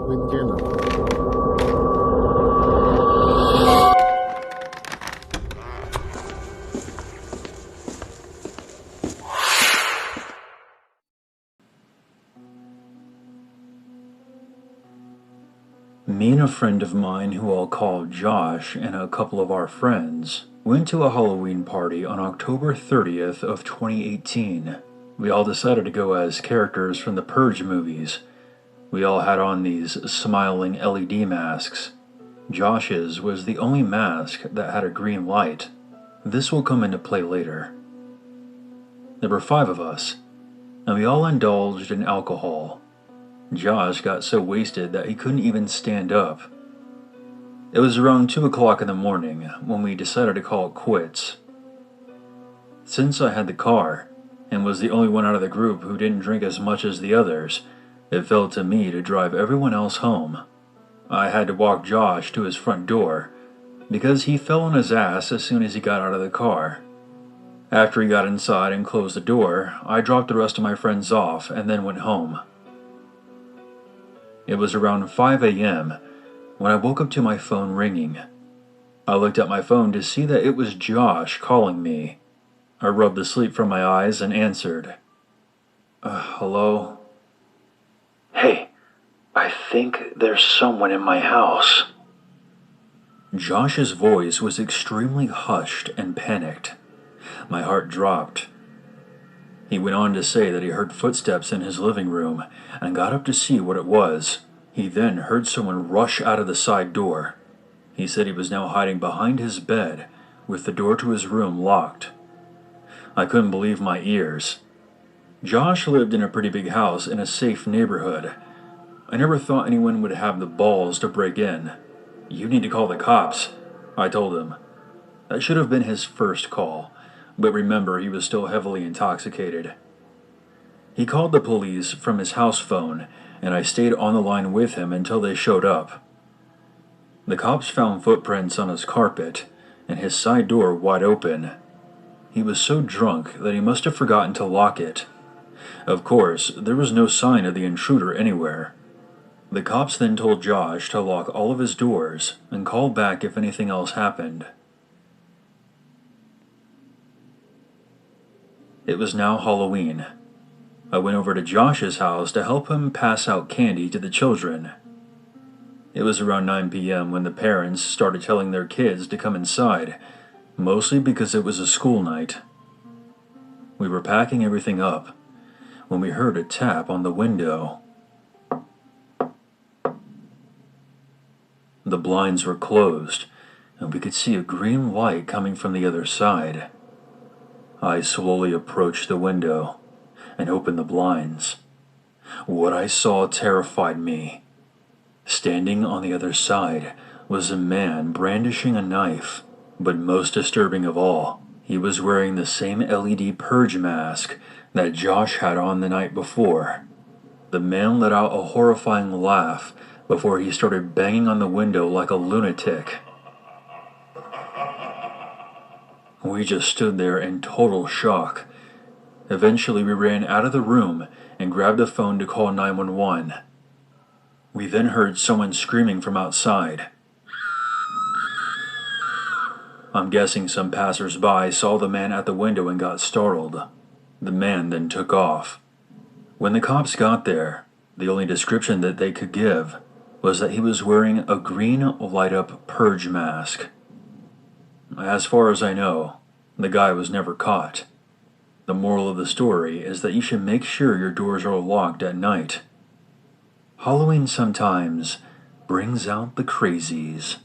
with Jenna. Me and a friend of mine who I'll call Josh and a couple of our friends went to a Halloween party on October 30th of 2018. We all decided to go as characters from the Purge movies. We all had on these smiling LED masks. Josh's was the only mask that had a green light. This will come into play later. There were 5 of us, and we all indulged in alcohol. Josh got so wasted that he couldn't even stand up. It was around 2 o'clock in the morning when we decided to call it quits. Since I had the car, and was the only one out of the group who didn't drink as much as the others, it fell to me to drive everyone else home. I had to walk Josh to his front door, because he fell on his ass as soon as he got out of the car. After he got inside and closed the door, I dropped the rest of my friends off and then went home. It was around 5 a.m. when I woke up to my phone ringing. I looked at my phone to see that it was Josh calling me. I rubbed the sleep from my eyes and answered. Hello? Hey, I think there's someone in my house. Josh's voice was extremely hushed and panicked. My heart dropped. He went on to say that he heard footsteps in his living room and got up to see what it was. He then heard someone rush out of the side door. He said he was now hiding behind his bed with the door to his room locked. I couldn't believe my ears. Josh lived in a pretty big house in a safe neighborhood. I never thought anyone would have the balls to break in. You need to call the cops, I told him. That should have been his first call, but remember, he was still heavily intoxicated. He called the police from his house phone, and I stayed on the line with him until they showed up. The cops found footprints on his carpet, and his side door wide open. He was so drunk that he must have forgotten to lock it. Of course, there was no sign of the intruder anywhere. The cops then told Josh to lock all of his doors and call back if anything else happened. It was now Halloween. I went over to Josh's house to help him pass out candy to the children. It was around 9 p.m. when the parents started telling their kids to come inside, mostly because it was a school night. We were packing everything up when we heard a tap on the window. The blinds were closed, and we could see a green light coming from the other side. I slowly approached the window and opened the blinds. What I saw terrified me. Standing on the other side was a man brandishing a knife, but most disturbing of all, he was wearing the same LED purge mask that Josh had on the night before. The man let out a horrifying laugh before he started banging on the window like a lunatic. We just stood there in total shock. Eventually, we ran out of the room and grabbed the phone to call 911. We then heard someone screaming from outside. I'm guessing some passers-by saw the man at the window and got startled. The man then took off. When the cops got there, the only description that they could give was that he was wearing a green light-up purge mask. As far as I know, the guy was never caught. The moral of the story is that you should make sure your doors are locked at night. Halloween sometimes brings out the crazies.